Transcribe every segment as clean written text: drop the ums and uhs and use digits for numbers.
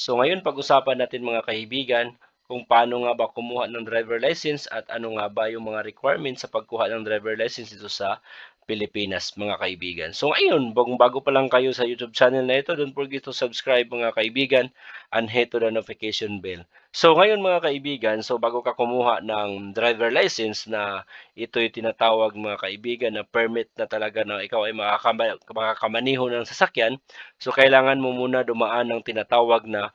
So ngayon pag-usapan natin mga kaibigan kung paano nga ba kumuha ng driver license at ano nga ba yung mga requirements sa pagkuha ng driver license dito sa Pilipinas mga kaibigan. So ngayon, bago pa lang kayo sa YouTube channel na ito, don't forget to subscribe mga kaibigan and hit to the notification bell. So ngayon mga kaibigan, so bago ka kumuha ng driver license na ito yung tinatawag mga kaibigan na permit na talaga na ikaw ay makakamaniho ng sasakyan, so kailangan mo muna dumaan ng tinatawag na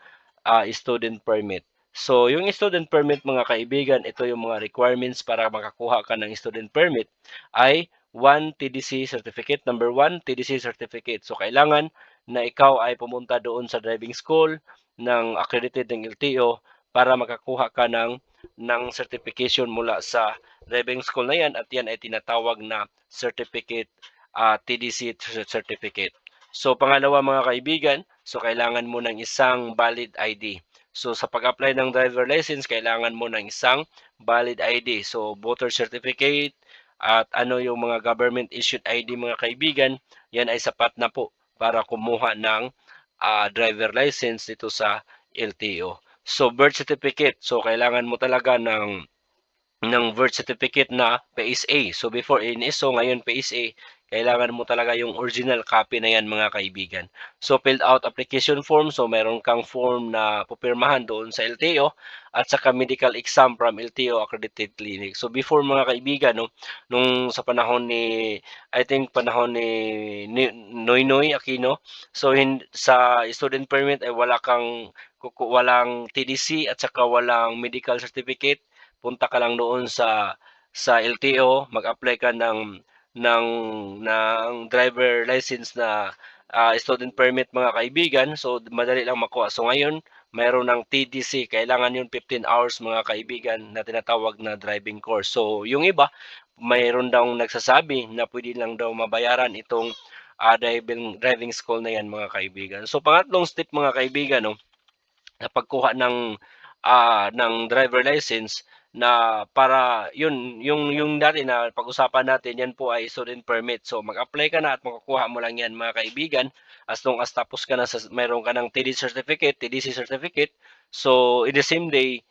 student permit. So, yung student permit mga kaibigan, ito yung mga requirements para makakuha ka ng student permit ay 1 TDC certificate. Number 1, TDC certificate. So, kailangan na ikaw ay pumunta doon sa driving school ng accredited ng LTO para makakuha ka ng certification mula sa driving school na yan at yan ay tinatawag na certificate, TDC certificate. So, pangalawa mga kaibigan, so kailangan mo ng isang valid ID. So, sa pag-apply ng driver license, kailangan mo ng isang valid ID. So, voter certificate at ano yung mga government issued ID mga kaibigan, yan ay sapat na po para kumuha ng driver license dito sa LTO. So, birth certificate. So, kailangan mo talaga ng birth certificate na PSA. So before NSO, ngayon PSA, kailangan mo talaga yung original copy na yan mga kaibigan. So filled out application form, so meron kang form na pupirmahan doon sa LTO at saka medical exam from LTO accredited clinic. So before mga kaibigan, no, nung sa panahon ni, I think panahon ni Noynoy Aquino, so sa student permit ay walang TDC at saka walang medical certificate. Punta ka lang doon sa LTO, mag-apply ka ng driver license na student permit mga kaibigan. So madali lang makuha. So ngayon, mayroon ng TDC, kailangan yun 15 hours mga kaibigan na tinatawag na driving course. So yung iba, mayroon daw nagsasabi na pwede lang daw mabayaran itong driving school na yan mga kaibigan. So pangatlong step mga kaibigan, no, na pagkuha ng driver license na para yung dati na pag-usapan natin, yan po ay student permit. So mag-apply ka na at makukuha mo lang yan mga kaibigan as long as tapos ka na sa mayroon ka ng TDC certificate. So in the same day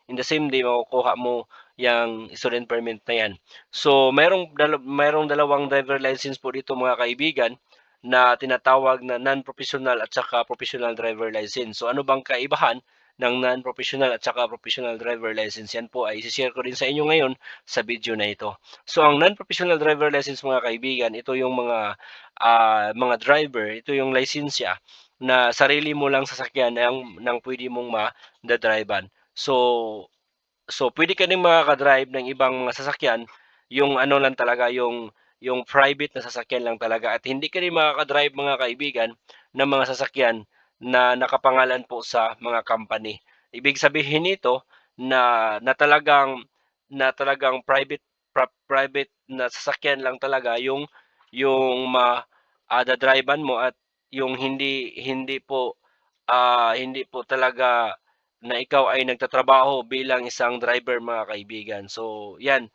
makukuha mo yung student permit na yan. So mayroong dalawang driver license po dito mga kaibigan na tinatawag na non-professional at saka professional driver license. So ano bang kaibahan ng non-professional at saka professional driver license? Yan po ay isi-share ko din sa inyo ngayon sa video na ito. So ang non-professional driver license mga kaibigan, ito yung mga driver, ito yung lisensya na sarili mo lang sasakyan ng pwede mong ma-drivean. So pwede ka din makaka-drive ng ibang mga sasakyan, yung ano lang talaga, yung private na sasakyan lang talaga, at hindi ka rin makaka-drive mga kaibigan ng mga sasakyan na nakapangalan po sa mga company. Ibig sabihin nito na talagang private na sasakyan lang talaga yung dadrivean mo, at yung hindi po talaga na ikaw ay nagtatrabaho bilang isang driver mga kaibigan. So, yan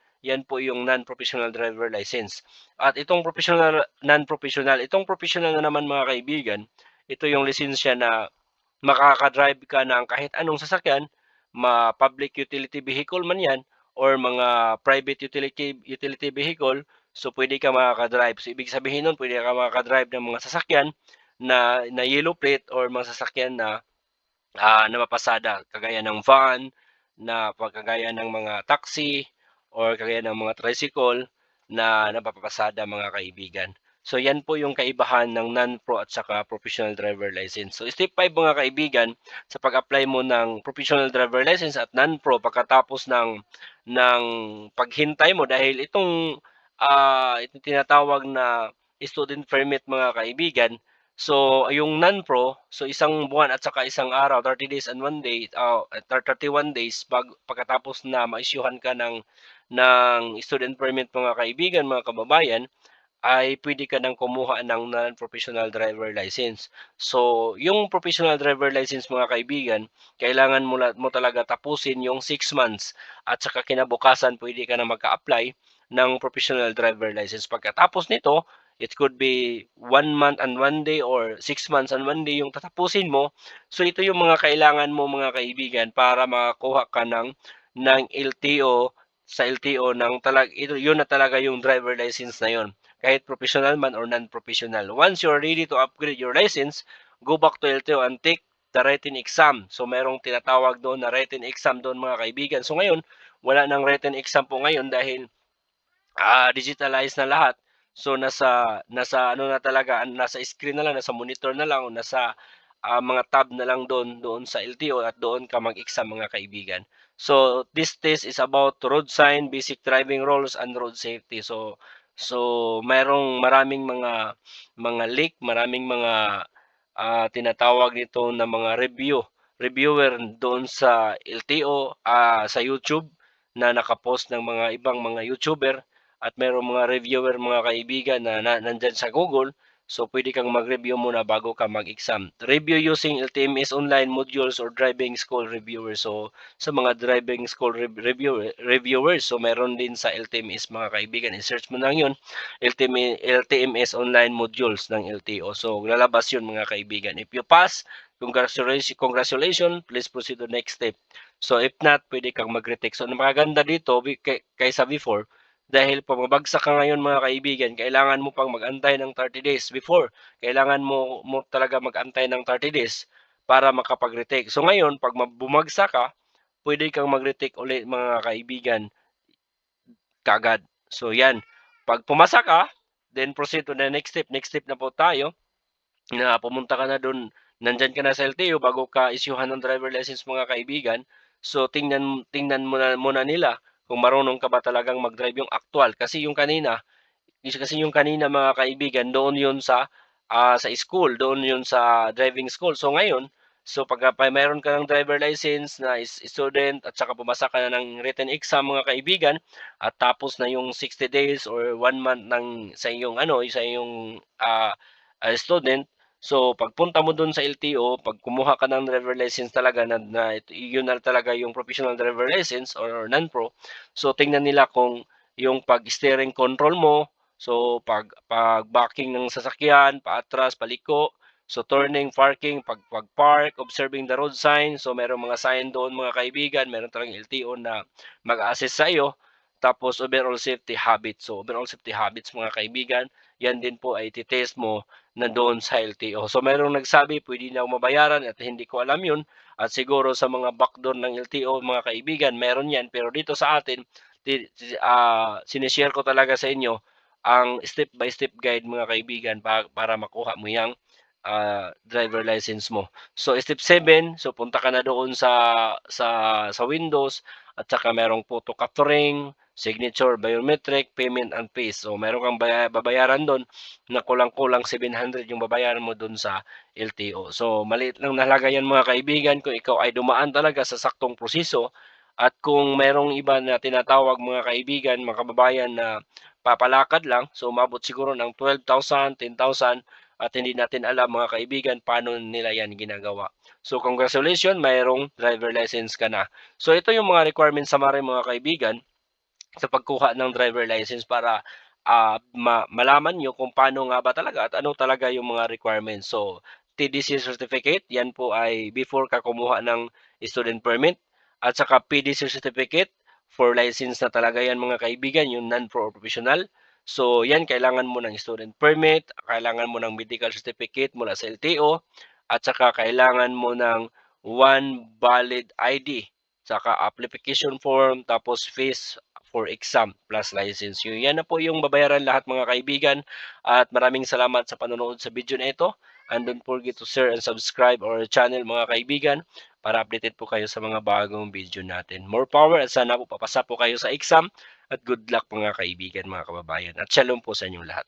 po yung non-professional driver license. At itong itong professional na naman mga kaibigan, ito yung lisensya na makaka-drive ka ng kahit anong sasakyan, public utility vehicle man yan, or mga private utility vehicle, so pwede ka makaka-drive. So, ibig sabihin nun, pwede ka makaka-drive ng mga sasakyan na yellow plate, or mga sasakyan na mapasada, kagaya ng van, na pagkagaya ng mga taxi, or kagaya ng mga tricycle na napapasada mga kaibigan. So yan po yung kaibahan ng non-pro at saka professional driver license. So step 5 mga kaibigan, sa pag-apply mo ng professional driver license at non-pro, pagkatapos ng paghintay mo, dahil itong tinatawag na student permit mga kaibigan. So, yung non-pro, so isang buwan at saka isang araw, 30 days and 1 day, 31 days pagkatapos na ma-issuehan ka ng student permit mga kaibigan, mga kababayan, ay pwede ka nang kumuha ng non-professional driver license. So, yung professional driver license mga kaibigan, kailangan mo talaga tapusin yung 6 months at saka kinabukasan pwede ka na magka-apply ng professional driver license. Pagkatapos nito, it could be 1 month and 1 day or 6 months and 1 day yung tatapusin mo. So ito yung mga kailangan mo mga kaibigan para makakuha ka ng LTO sa LTO ng ito yun na talaga yung driver license na yun. Kahit professional man or non-professional. Once you're ready to upgrade your license, go back to LTO and take the written exam. So merong tinatawag doon na written exam doon mga kaibigan. So ngayon, wala nang written exam po ngayon dahil digitalize na lahat. So nasa ano na talaga, nasa screen na lang, nasa monitor na lang, o nasa mga tab na lang doon sa LTO at doon ka mag-exam mga kaibigan. So this test is about road sign, basic driving rules and road safety. So maraming mga leak, maraming mga tinatawag nito na mga reviewer doon sa LTO, sa YouTube na nakapost ng mga ibang mga YouTuber at mayroong mga reviewer mga kaibigan na nandyan sa Google. So pwede kang mag-review muna bago ka mag-exam. Review using LTMS online modules or driving school reviewers. So sa mga driving school reviewers, so meron din sa LTMS mga kaibigan. I-search mo lang yun, LTMS online modules ng LTO. So lalabas yun mga kaibigan. If you pass, congratulations, please proceed to next step. So if not, pwede kang mag-retake. So maganda dito kaysa before, dahil pumabagsak ka ngayon mga kaibigan, kailangan mo pang mag-antay ng 30 days. Before, kailangan mo talaga mag-antay ng 30 days para makapag-retake. So ngayon, pag bumagsak ka, pwede kang mag-retake ulit mga kaibigan kagad. So yan, pag pumasa ka, then proceed to the next step. Next step na po tayo, na pumunta ka na doon, nandyan ka na sa LTO bago ka isyuhan ng driver license mga kaibigan. So tingnan muna nila kung marunong ka ba talagang mag-drive yung actual. Kasi yung kanina mga kaibigan, doon yun sa school, doon yun sa driving school. So ngayon, so pag mayroon ka ng driver license na student at saka pumasa ka na ng written exam mga kaibigan at tapos na yung 60 days or 1 month sa iyong student. So pagpunta mo doon sa LTO, pag kumuha ka ng driver license talaga yun na talaga yung professional driver license or non-pro. So tingnan nila kung yung pag-steering control mo. So pag backing ng sasakyan, paatras, paliko, so turning, parking, pag-park, observing the road sign. So merong mga sign doon mga kaibigan, meron talagang LTO na mag-assist sa iyo. Tapos overall safety habits. So overall safety habits mga kaibigan, yan din po ay titest mo na doon sa LTO. So merong nagsabi pwede na mabayaran at hindi ko alam yun. At siguro sa mga backdoor ng LTO mga kaibigan, meron yan. Pero dito sa atin, sinishare ko talaga sa inyo ang step by step guide mga kaibigan para makuha mo yung driver license mo. So step 7, so punta ka na doon sa Windows at saka merong photo capturing, signature, biometric, payment and fees. So meron kang babayaran doon na kulang-kulang 700 yung babayaran mo doon sa LTO. So maliit lang na halaga yan mga kaibigan kung ikaw ay dumaan talaga sa saktong proseso. At kung merong iba na tinatawag mga kaibigan, mga kababayan na papalakad lang, so umabot siguro ng 12,000, 10,000 at hindi natin alam mga kaibigan paano nila yan ginagawa. So congratulations, mayroong driver license ka na. So ito yung mga requirements summary mga kaibigan sa pagkuha ng driver license para malaman nyo kung paano nga ba talaga at ano talaga yung mga requirements. So TDC certificate, yan po ay before ka kumuha ng student permit. At saka PDC certificate for license na talaga yan mga kaibigan, yung non-pro professional. So yan, kailangan mo ng student permit, kailangan mo ng medical certificate mula sa LTO, at saka kailangan mo ng one valid ID, saka application form, tapos fees for exam plus license. Yan na po yung babayaran lahat mga kaibigan. At maraming salamat sa panonood sa video na ito. And don't forget to share and subscribe our channel mga kaibigan para updated po kayo sa mga bagong video natin. More power at sana po papasa po kayo sa exam at good luck mga kaibigan, mga kababayan. At shalom po sa inyong lahat.